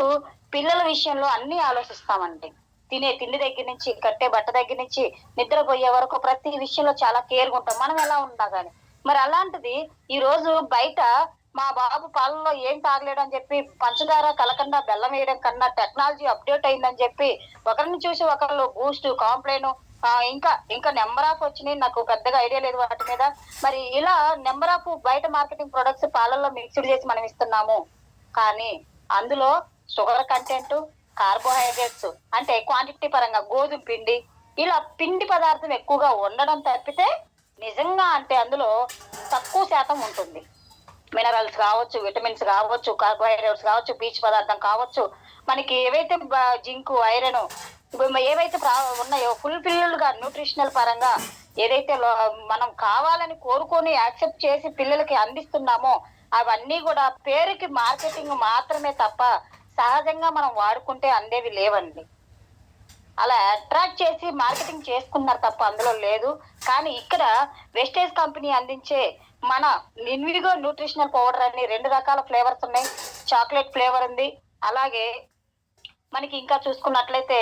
పిల్లల విషయంలో అన్ని ఆలోచిస్తామండి. తినే తిండి దగ్గర నుంచి, కట్టే బట్ట దగ్గర నుంచి, నిద్రపోయే వరకు ప్రతి విషయంలో చాలా కేర్గా ఉంటాం మనం ఎలా ఉన్నా కానీ. మరి అలాంటిది ఈ రోజు బయట మా బాబు పాలలో ఏం తాగలేడు అని చెప్పి పంచదార కలకుండా బెల్లం వేయడం కన్నా టెక్నాలజీ అప్డేట్ అయిందని చెప్పి ఒకరిని చూసి ఒకళ్ళు బూస్ట్, కాంప్లైన్, ఇంకా ఇంకా నెంబర్ ఆఫ్ వచ్చినాయి. నాకు పెద్దగా ఐడియా లేదు వాటి మీద. మరి ఇలా నెంబర్ ఆఫ్ బయట మార్కెటింగ్ ప్రొడక్ట్స్ పాలల్లో మిక్స్డ్ చేసి మనం ఇస్తున్నాము. కానీ అందులో షుగర్ కంటెంట్, కార్బోహైడ్రేట్స్ అంటే క్వాంటిటీ పరంగా గోధుమ పిండి, ఇలా పిండి పదార్థం ఎక్కువగా ఉండడం తప్పితే నిజంగా అంటే అందులో తక్కువ శాతం ఉంటుంది. మినరల్స్ కావచ్చు, విటమిన్స్ కావచ్చు, కార్బోహైడ్రేట్స్ కావచ్చు, పీచు పదార్థం కావచ్చు, మనకి ఏవైతే జింక్, ఐరన్ ఏవైతే ఉన్నాయో ఫుల్ఫిల్డ్ గా న్యూట్రిషనల్ పరంగా ఏదైతే మనం కావాలని కోరుకొని యాక్సెప్ట్ చేసి పిల్లలకి అందిస్తున్నామో అవన్నీ కూడా పేరుకి మార్కెటింగ్ మాత్రమే తప్ప సహజంగా మనం వాడుకుంటే అందేవి లేవండి. అలా అట్రాక్ట్ చేసి మార్కెటింగ్ చేసుకున్నారు తప్ప అందులో లేదు. కానీ ఇక్కడ వెస్టేజ్ కంపెనీ అందించే మన ఇన్విగో న్యూట్రిషనల్ పౌడర్ అని 2 రకాల ఫ్లేవర్స్ ఉన్నాయి. చాక్లెట్ ఫ్లేవర్ ఉంది, అలాగే మనకి ఇంకా చూసుకున్నట్లయితే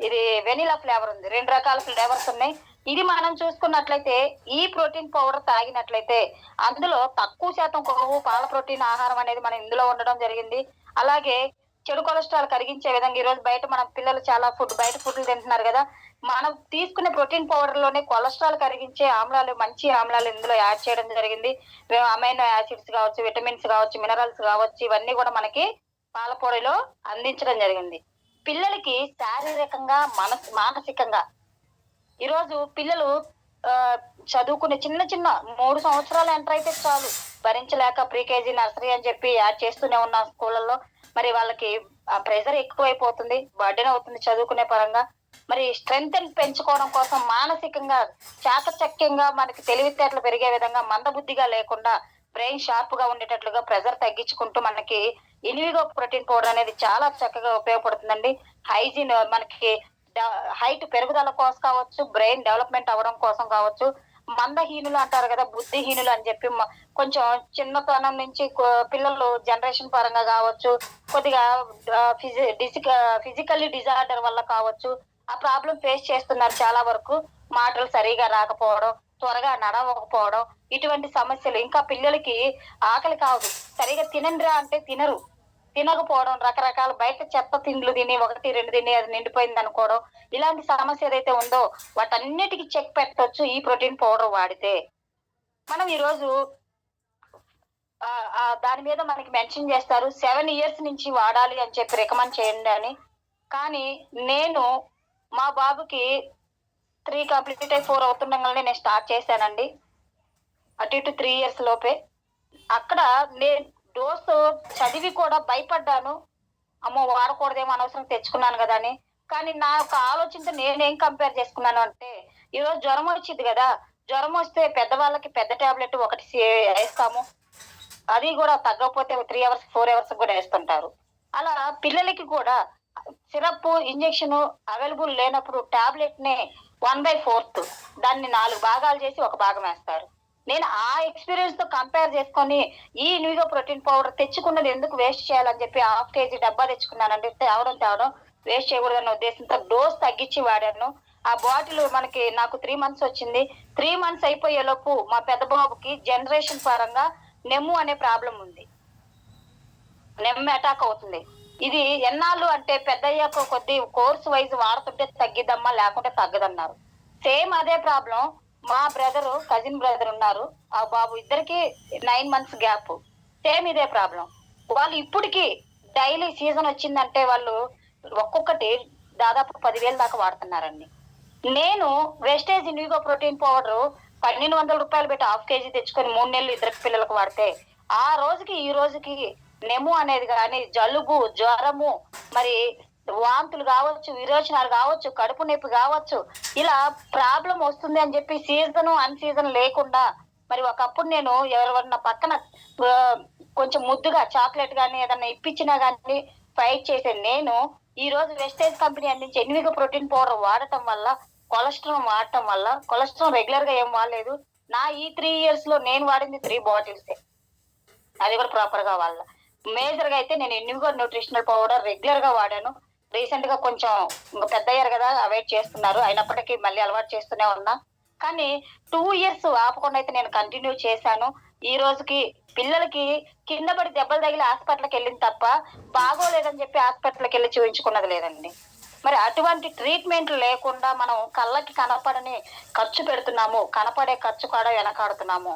ఇది వెనిలా ఫ్లేవర్ ఉంది. 2 రకాల ఫ్లేవర్స్ ఉన్నాయి. ఇది మనం చూసుకున్నట్లయితే ఈ ప్రోటీన్ పౌడర్ తాగినట్లయితే అందులో తక్కువ శాతం కొవ్వు, పాల ప్రోటీన్ ఆహారం అనేది మనం ఇందులో ఉండడం జరిగింది. అలాగే చెడు కొలెస్ట్రాల్ కరిగించే విధంగా ఈరోజు బయట మన పిల్లలు చాలా బయట ఫుడ్లు తింటున్నారు కదా, మనం తీసుకునే ప్రోటీన్ పౌడర్ లోనే కొలెస్ట్రాల్ కరిగించే ఆమ్లాలు, మంచి ఆమ్లాలు ఇందులో యాడ్ చేయడం జరిగింది. అమైనో యాసిడ్స్ కావచ్చు, విటమిన్స్ కావచ్చు, మినరల్స్ కావచ్చు, ఇవన్నీ కూడా మనకి పాల పొడిలో అందించడం జరిగింది. పిల్లలకి శారీరకంగా మానసికంగా ఈరోజు పిల్లలు చదువుకునే చిన్న 3 సంవత్సరాలు ఎంటర్ అయితే చాలు భరించలేక ప్రీకేజీ, నర్సరీ అని చెప్పి యాడ్ చేస్తూనే ఉన్నాం స్కూళ్ళల్లో. మరి వాళ్ళకి ఆ ప్రెషర్ ఎక్కువైపోతుంది, బర్డెన్ అవుతుంది చదువుకునే పరంగా. మరి స్ట్రెంగ్త్ పెంచుకోవడం కోసం మానసికంగా చాకచక్యంగా మనకి తెలివితేటలు పెరిగే విధంగా మందబుద్ధిగా లేకుండా బ్రెయిన్ షార్ప్ గా ఉండేటట్లుగా ప్రెషర్ తగ్గించుకుంటూ మనకి ఇన్విగో ప్రోటీన్ పౌడర్ అనేది చాలా చక్కగా ఉపయోగపడుతుందండి. హైజీన్ మనకి హైట్ పెరుగుదల కోసం కావచ్చు, బ్రెయిన్ డెవలప్మెంట్ అవ్వడం కోసం కావచ్చు. మందహీనులు అంటారు కదా, బుద్ధిహీనులు అని చెప్పి కొంచెం చిన్నతనం నుంచి పిల్లలు జనరేషన్ పరంగా కావచ్చు, కొద్దిగా ఫిజికల్లీ డిజార్డర్ వల్ల కావచ్చు ఆ ప్రాబ్లం ఫేస్ చేస్తున్నారు. చాలా వరకు మాటలు సరిగా రాకపోవడం, త్వరగా నడవకపోవడం, ఇటువంటి సమస్యలు. ఇంకా పిల్లలకి ఆకలి కాదు, సరిగా తినండిరా అంటే తినకపోవడం, రకరకాల బయట చెత్త తిండ్లు తిని 1, 2 తిని అది నిండిపోయింది అనుకోవడం, ఇలాంటి సమస్య ఏదైతే ఉందో వాటన్నిటికీ చెక్ పెట్టవచ్చు ఈ ప్రోటీన్ పౌడర్ వాడితే. మనం ఈరోజు దాని మీద మనకి మెన్షన్ చేస్తారు 7 years నుంచి వాడాలి అని చెప్పి రికమెండ్ చేయండి అని. కానీ నేను మా బాబుకి 3 కంప్లీట్ అయి 4 అవుతుండగానే నేను స్టార్ట్ చేశానండి. అటు ఇటు 3 years లోపే. అక్కడ నేను డోసు చదివి కూడా భయపడ్డాను, అమ్మో వాడకూడదేమో, అనవసరం తెచ్చుకున్నాను కదా అని. కానీ నా యొక్క ఆలోచనతో నేనేం కంపేర్ చేసుకున్నాను అంటే, ఈరోజు జ్వరం వచ్చింది కదా, జ్వరం వస్తే పెద్దవాళ్ళకి పెద్ద టాబ్లెట్ ఒకటి వేస్తాము, అది కూడా తగ్గకపోతే 3 hours 4 hours కూడా వేస్తుంటారు. అలా పిల్లలకి కూడా సిరప్, ఇంజెక్షన్ అవైలబుల్ లేనప్పుడు టాబ్లెట్ ని 1/4 దాన్ని 4 భాగాలు చేసి 1 భాగం వేస్తారు. నేను ఆ ఎక్స్పీరియన్స్ తో కంపేర్ చేసుకొని ఈ ఇన్విగో ప్రోటీన్ పౌడర్ తెచ్చుకున్నది ఎందుకు వేస్ట్ చేయాలని చెప్పి 1/2 kg డబ్బా తెచ్చుకున్నానండి. తేవడం వేస్ట్ చేయకూడదన్న ఉద్దేశంతో డోస్ తగ్గించి వాడాను. ఆ బాటిల్ మనకి నాకు 3 months వచ్చింది. 3 months అయిపోయే లోపు మా పెద్ద బాబుకి జనరేషన్ పరంగా నెమ్ము అనే ప్రాబ్లం ఉంది, నెమ్ము అటాక్ అవుతుంది. ఇది ఎన్నాళ్ళు అంటే పెద్దయ్యాక కొద్ది కోర్స్ వైజ్ వాడుతుంటే తగ్గిద్దమ్మా లేకుంటే తగ్గదన్నారు. సేమ్ అదే ప్రాబ్లం మా బ్రదరు కజిన్ బ్రదర్ ఉన్నారు. ఆ బాబు ఇద్దరికి 9 months గ్యాప్. సేమ్ ఇదే ప్రాబ్లం. వాళ్ళు ఇప్పటికి డైలీ సీజన్ వచ్చిందంటే వాళ్ళు ఒక్కొక్కటి దాదాపు 10,000 దాకా వాడుతున్నారండి. నేను వేస్టేజ్ ఇన్విగో ప్రోటీన్ పౌడర్ 1,200 రూపాయలు పెట్టి హాఫ్ కేజీ తెచ్చుకొని 3 నెలలు ఇద్దరికి పిల్లలకు వాడితే ఆ రోజుకి ఈ రోజుకి నెము అనేది కానీ జలుబు జ్వరము మరి వాంతులు కావచ్చు, విరోచనాలు కావచ్చు, కడుపు నొప్పి కావచ్చు, ఇలా ప్రాబ్లం వస్తుంది అని చెప్పి సీజన్ అన్ సీజన్ లేకుండా మరి ఒకప్పుడు నేను ఎవరన్నా పక్కన ఆ, కొంచెం ముద్దుగా చాక్లెట్ కానీ ఏదన్నా ఇప్పించినా కానీ ఫైట్ చేసే నేను ఈ రోజు వెస్టేజ్ కంపెనీ అందించే ఎనిమిగో ప్రోటీన్ పౌడర్ వాడటం వల్ల కొలెస్ట్రాల్ వాడటం వల్ల కొలెస్ట్రాల్ రెగ్యులర్ గా ఏం వాడలేదు. నా ఈ 3 years లో నేను వాడింది 3 bottles, అది కూడా ప్రాపర్ గా వాళ్ళ మేజర్ గా అయితే నేను ఎన్నిగో న్యూట్రిషనల్ పౌడర్ రెగ్యులర్ గా వాడాను. రీసెంట్ గా కొంచెం ఇంకా పెద్ద అయ్యారు కదా అవాయిడ్ చేస్తున్నారు, అయినప్పటికీ మళ్ళీ అలవాటు చేస్తూనే ఉన్నా. కానీ 2 years ఆపకుండా అయితే నేను కంటిన్యూ చేశాను. ఈ రోజుకి పిల్లలకి కింద పడి దెబ్బలు తగిలి హాస్పిటల్కి వెళ్ళింది తప్ప బాగోలేదని చెప్పి హాస్పిటల్కి వెళ్ళి చూపించుకున్నది లేదండి. మరి అటువంటి ట్రీట్మెంట్ లేకుండా మనం కళ్ళకి కనపడని ఖర్చు పెడుతున్నాము, కనపడే ఖర్చు కూడా వెనకాడుతున్నాము.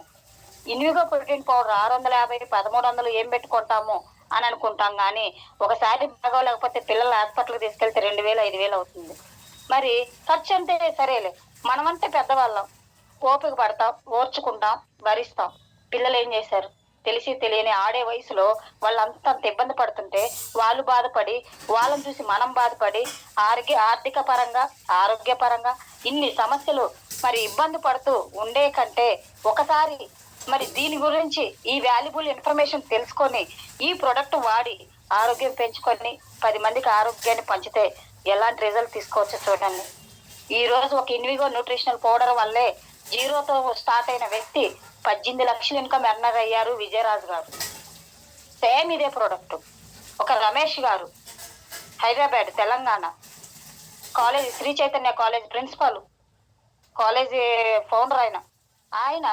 ఇన్విగో ప్రోటీన్ పౌడర్ 650 1300 ఏం పెట్టుకుంటాము అని అనుకుంటాం, కానీ ఒకసారి బాగోలేకపోతే పిల్లల హాస్పిటల్కి తీసుకెళ్తే 2000 5000 అవుతుంది. మరి ఖర్చు అంటే సరేలే, మనమంటే పెద్దవాళ్ళం ఓపిక పడతాం, ఓర్చుకుంటాం, భరిస్తాం. పిల్లలు ఏం చేశారు? తెలిసి తెలియని ఆడే వయసులో వాళ్ళంతా అంత ఇబ్బంది పడుతుంటే వాళ్ళు బాధపడి వాళ్ళని చూసి మనం బాధపడి ఆర్థిక పరంగా ఆరోగ్యపరంగా ఇన్ని సమస్యలు మరి ఇబ్బంది పడుతూ ఉండే కంటే ఒకసారి మరి దీని గురించి ఈ వాల్యుబుల్ ఇన్ఫర్మేషన్ తెలుసుకొని ఈ ప్రొడక్ట్ వాడి ఆరోగ్యం పెంచుకొని 10 మందికి ఆరోగ్యాన్ని పంచితే ఎలాంటి రిజల్ట్ తీసుకోవచ్చో చూడండి. ఈ రోజు ఒక ఇన్విగో న్యూట్రిషనల్ పౌడర్ వల్లే జీరోతో స్టార్ట్ అయిన వ్యక్తి 18 లక్షలు ఇన్కమ్ ఎర్నర్ అయ్యారు. విజయరాజు గారు సేమ్ ఇదే ప్రోడక్ట్. ఒక Ramesh garu Hyderabad Telangana college Sri Chaitanya college principal, college founder ఆయన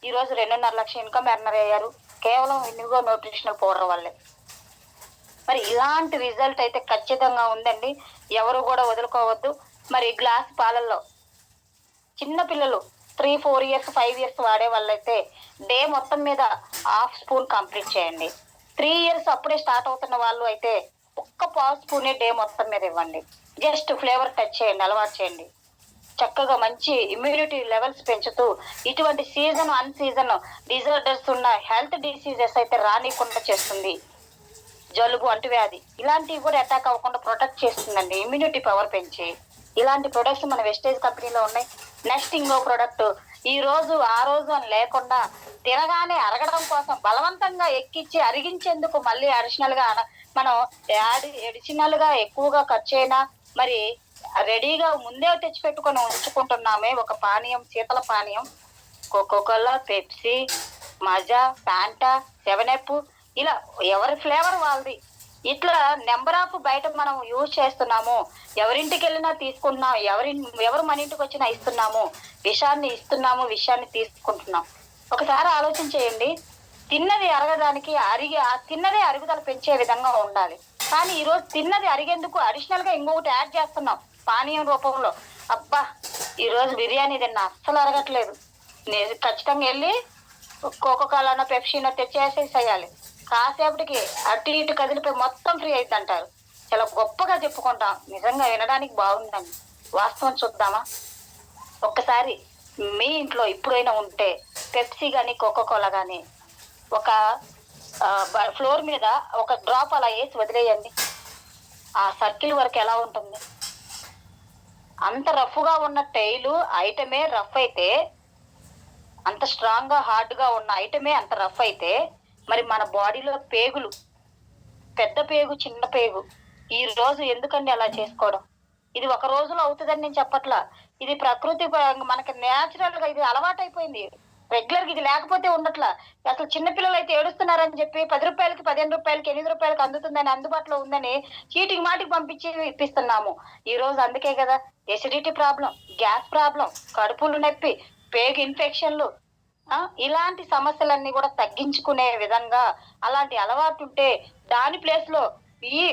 ఈరోజు 2.5 లక్షల ఇన్కమ్ ఎర్నర్ అయ్యారు కేవలం ఇన్విగో న్యూట్రిషనల్ పౌడర్ వల్లే. మరి ఇలాంటి రిజల్ట్ అయితే ఖచ్చితంగా ఉందండి, ఎవరు కూడా వదులుకోవద్దు. మరి గ్లాస్ పాలల్లో చిన్న పిల్లలు 3 4 years 5 years వాడే వాళ్ళైతే డే మొత్తం మీద 1/2 స్పూన్ కంప్లీట్ చేయండి. 3 years అప్పుడే స్టార్ట్ అవుతున్న వాళ్ళు అయితే ఒక్క 1/2 స్పూనే డే మొత్తం మీద ఇవ్వండి. జస్ట్ ఫ్లేవర్ టచ్ చేయండి, అలవాటు చేయండి. చక్కగా మంచి ఇమ్యూనిటీ లెవెల్స్ పెంచుతూ ఇటువంటి సీజన్ అన్ సీజన్ డిజార్డర్స్ ఉన్న హెల్త్ డిసీజెస్ అయితే రానికుండా చేస్తుంది. జలుబు అంటువ్యాధి ఇలాంటివి కూడా అటాక్ అవ్వకుండా ప్రొటెక్ట్ చేస్తుందండి, ఇమ్యూనిటీ పవర్ పెంచి. ఇలాంటి ప్రొడక్ట్స్ మన వెస్టేజ్ కంపెనీలో ఉన్నాయి. నెక్స్ట్ ఇంకో ప్రొడక్ట్ ఈ రోజు ఆ రోజు అని లేకుండా తినగానే అరగడం కోసం బలవంతంగా ఎక్కించి అరిగించేందుకు మళ్ళీ అడిషనల్ గా మనం అడిషనల్ గా ఎక్కువగా ఖర్చు అయినా మరి రెడీగా ముందే తెచ్చి పెట్టుకొని ఉంచుకుంటున్నామే ఒక పానీయం, శీతల పానీయం. కోకోకోలా, పెప్సీ, మజా, ఫ్యాంటా, 7up ఇలా ఎవరి ఫ్లేవర్ వాళ్ళది. ఇట్లా నెంబర్ ఆఫ్ బయట మనం యూజ్ చేస్తున్నాము, ఎవరింటికి వెళ్ళినా తీసుకుంటున్నాం, ఎవరు మన ఇంటికి వచ్చినా ఇస్తున్నాము, విషయాన్ని తీసుకుంటున్నాం. ఒకసారి ఆలోచన చేయండి, తిన్నది అరగడానికి తిన్నదే అరుగుదల పెంచే విధంగా ఉండాలి. కానీ ఈరోజు తిన్నది అరిగేందుకు అడిషనల్ గా ఇంకొకటి యాడ్ చేస్తున్నాం పానీయం రూపంలో. అబ్బా ఈరోజు బిర్యానీ తిన్నా అస్సలు అరగట్లేదు, నేను ఖచ్చితంగా వెళ్ళి కోకోకోలానో పెప్సీనో తెచ్చేసేసేయాలి, కాసేపటికి అటు ఇటు కదిలిపోయి మొత్తం ఫ్రీ అయింది అంటారు. చాలా గొప్పగా చెప్పుకుంటాం, నిజంగా వినడానికి బాగుందండి. వాస్తవం చూద్దామా? ఒక్కసారి మీ ఇంట్లో ఇప్పుడైనా ఉంటే పెప్సీ కానీ కోకోకోలా కానీ ఒక ఫ్లోర్ మీద ఒక డ్రాప్ అలా వేసి వదిలేయండి, ఆ సర్కిల్ వరకు ఎలా ఉంటుంది? అంత రఫ్గా ఉన్న టైలు ఐటమే రఫ్ అయితే, అంత స్ట్రాంగ్ గా హార్డ్ గా ఉన్న ఐటమే అంత రఫ్ అయితే మరి మన బాడీలో పేగులు, పెద్ద పేగు చిన్న పేగు, ఈ రోజు ఎందుకండి అలా చేసుకోవడం? ఇది ఒక రోజులో అవుతుందని నేను చెప్పట్లా, ఇది ప్రకృతి మనకి నేచురల్ గా ఇది అలవాటైపోయింది. రెగ్యులర్ గా ఇది లేకపోతే ఉండట్లా. అసలు చిన్నపిల్లలు అయితే ఏడుస్తున్నారని చెప్పి 10 రూపాయలకి 15 రూపాయలకి 8 రూపాయలకి అందుతుందని, అందుబాటులో ఉందని చీటికి మాటికి పంపించి ఇప్పిస్తున్నాము. ఈ రోజు అందుకే కదా ఎసిడిటీ ప్రాబ్లం, గ్యాస్ ప్రాబ్లం, కడుపులు నొప్పి, పేగు ఇన్ఫెక్షన్లు, ఇలాంటి సమస్యలన్నీ కూడా తగ్గించుకునే విధంగా అలాంటి అలవాటు ఉంటే దాని ప్లేస్ లో ఈ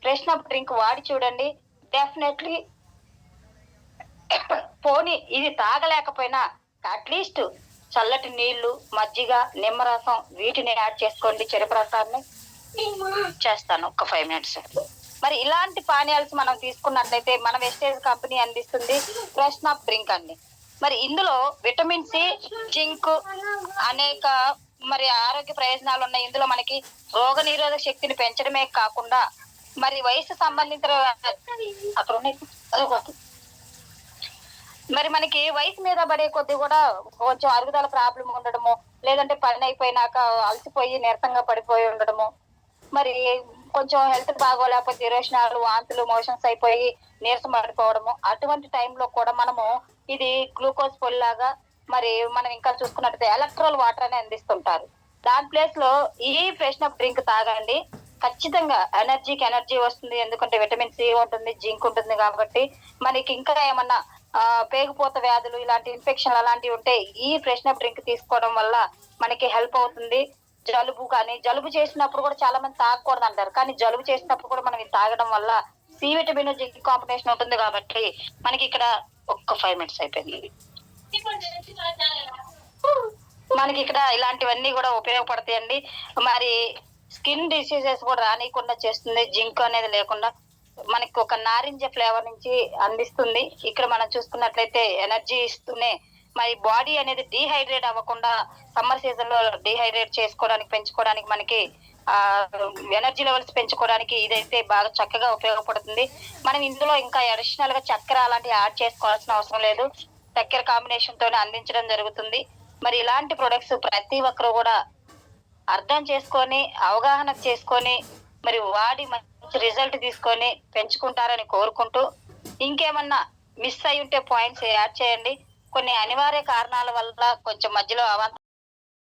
ఫ్రెష్ అప్ డ్రింక్ వాడి చూడండి. డెఫినెట్లీ పోనీ ఇది తాగలేకపోయినా అట్లీస్ట్ చల్లటి నీళ్లు, మజ్జిగ, నిమ్మరసం వీటిని యాడ్ చేసుకోండి. చెరుకు రసాన్ని చేస్తాను ఒక్క 5 మినిట్స్. మరి ఇలాంటి పానీయాలు మనం తీసుకున్నట్లయితే మన వెస్టేజ్ కంపెనీ అందిస్తుంది ఫ్రెష్ అప్ డ్రింక్ అండి. మరి ఇందులో విటమిన్ సి, జింక్ అనేక మరి ఆరోగ్య ప్రయోజనాలు ఉన్నాయి. ఇందులో మనకి రోగ నిరోధక శక్తిని పెంచడమే కాకుండా మరి వయసు సంబంధిత అక్కడ ఉన్నాయి మరి మనకి వయసు మీద పడే కొద్ది కూడా కొంచెం అరుగుదల ప్రాబ్లం ఉండడము, లేదంటే పని అయిపోయినాక అలసిపోయి నీరసంగా పడిపోయి ఉండడము, మరి కొంచెం హెల్త్ బాగోలేకపోతే విరోచనాలు, వాంతులు, మోషన్స్ అయిపోయి నీరసం పడిపోవడము, అటువంటి టైంలో కూడా మనము ఇది గ్లూకోజ్ పొల్లాగా మరి మనం ఇంకా చూసుకున్నట్టయితే ఎలక్ట్రోల్ వాటర్ అని అందిస్తుంటారు. దాని ప్లేస్ లో ఈ ఫ్రెష్ అప్ డ్రింక్ తాగండి. ఖచ్చితంగా ఎనర్జీ వస్తుంది. ఎందుకంటే విటమిన్ సి ఉంటుంది, జింక్ ఉంటుంది కాబట్టి. మనకి ఇంకా ఏమన్నా పేగుపోత వ్యాధులు, ఇలాంటి ఇన్ఫెక్షన్ అలాంటివి ఉంటే ఈ ఫ్రెష్ అప్ డ్రింక్ తీసుకోవడం వల్ల మనకి హెల్ప్ అవుతుంది. జలుబు చేసినప్పుడు కూడా చాలా మంది తాగకూడదు అంటారు, కానీ జలుబు చేసినప్పుడు కూడా మనం ఇది తాగడం వల్ల సి విటమిన్, జింక్ కాంబినేషన్ ఉంటుంది కాబట్టి మనకి ఇక్కడ ఒక్క 5 మినిట్స్ అయిపోయింది. మనకి ఇక్కడ ఇలాంటివన్నీ కూడా ఉపయోగపడతాయండి. మరి స్కిన్ డిసీజెస్ కూడా రానియకుండా చేస్తుంది. జింక్ అనేది లేకుండా మనకి ఒక నారింజ ఫ్లేవర్ నుంచి అందిస్తుంది. ఇక్కడ మనం చూసుకున్నట్లయితే ఎనర్జీ ఇస్తూనే మరి బాడీ అనేది డీహైడ్రేట్ అవ్వకుండా సమ్మర్ సీజన్ లో డీహైడ్రేట్ చేసుకోవడానికి, పెంచుకోవడానికి, మనకి ఎనర్జీ లెవెల్స్ పెంచుకోవడానికి ఇదైతే బాగా చక్కగా ఉపయోగపడుతుంది. మనం ఇందులో ఇంకా అడిషనల్ గా చక్కెర అలాంటివి యాడ్ చేసుకోవాల్సిన అవసరం లేదు. చక్కెర కాంబినేషన్ తోనే అందించడం జరుగుతుంది. మరి ఇలాంటి ప్రొడక్ట్స్ ప్రతి ఒక్కరు కూడా అర్థం చేసుకొని, అవగాహన చేసుకొని, మరి వాడి మంచి రిజల్ట్ తీసుకొని పెంచుకుంటారని కోరుకుంటూ, ఇంకేమన్నా మిస్ అయి ఉంటే పాయింట్స్ యాడ్ చేయండి. కొన్ని అనివార్య కారణాల వల్ల కొంచెం మధ్యలో